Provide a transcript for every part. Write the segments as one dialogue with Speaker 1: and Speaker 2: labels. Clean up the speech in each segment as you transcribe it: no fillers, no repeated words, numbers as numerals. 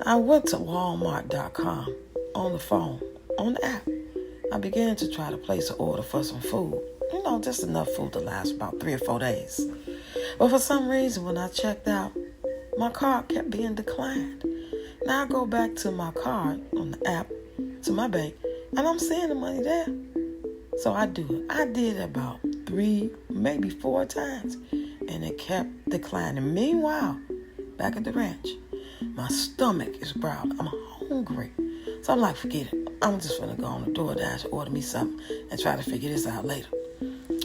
Speaker 1: I went to Walmart.com on the phone, on the app. I began to try to place an order for some food. Just enough food to last about 3 or 4 days. But for some reason, when I checked out, my card kept being declined. Now I go back to my card on the app, to my bank, and I'm seeing the money there. So I do it. I did it about 3, maybe 4 times, and it kept declining. Meanwhile, back at the ranch, my stomach is growling. I'm hungry. So I'm like, forget it. I'm just going to go on the DoorDash, order me something, and try to figure this out later.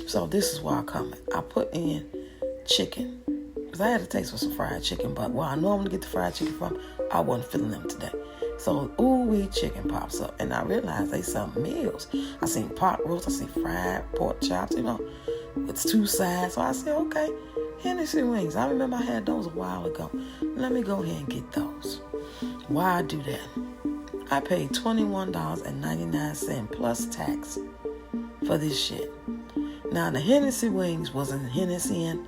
Speaker 1: So this is where I come in. I put in chicken, because I had a taste for some fried chicken, but where I normally get the fried chicken from, I wasn't feeling them today. So ooh-wee chicken pops up, and I realized they sell meals. I seen pot roast, I seen fried pork chops, with 2 sides. So I said, okay, Hennessy wings. I remember I had those a while ago. Let me go ahead and get those. Why I do that? I paid $21.99 plus tax for this shit. Now, the Hennessy wings wasn't Hennessy in.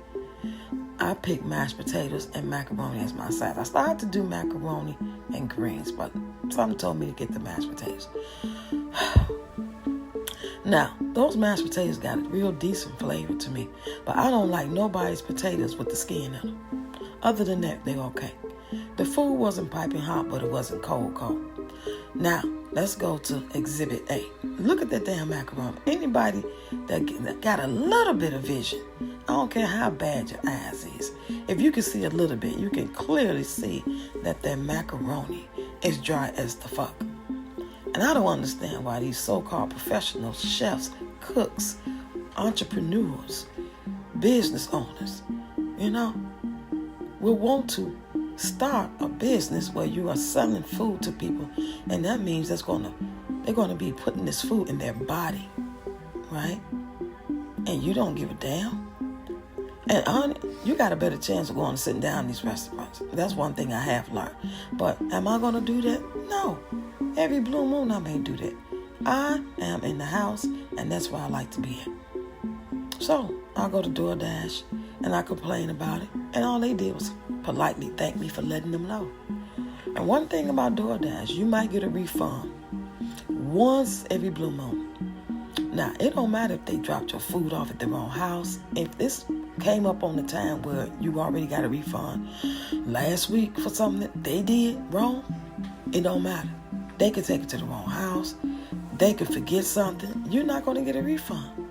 Speaker 1: I picked mashed potatoes and macaroni as my sides. I started to do macaroni and greens, but something told me to get the mashed potatoes. Now, those mashed potatoes got a real decent flavor to me, but I don't like nobody's potatoes with the skin in them. Other than that, they're okay. The food wasn't piping hot, but it wasn't cold. Now, let's go to Exhibit A. Look at that damn macaroni. Anybody that got a little bit of vision, I don't care how bad your eyes is, if you can see a little bit, you can clearly see that macaroni is dry as the fuck. And I don't understand why these so-called professional chefs, cooks, entrepreneurs, business owners, will want to start a business where you are selling food to people, and that means they're going to be putting this food in their body, right? And you don't give a damn. And you got a better chance of going and sitting down in these restaurants. That's one thing I have learned. But am I going to do that? No. Every blue moon I may do that. I am in the house, and that's where I like to be at. So I go to DoorDash, and I complain about it, and all they did was politely thank me for letting them know. And one thing about DoorDash, you might get a refund once every blue moon. Now, it don't matter if they dropped your food off at the wrong house. If this came up on the time where you already got a refund last week for something that they did wrong, it don't matter. They could take it to the wrong house. They could forget something. You're not going to get a refund.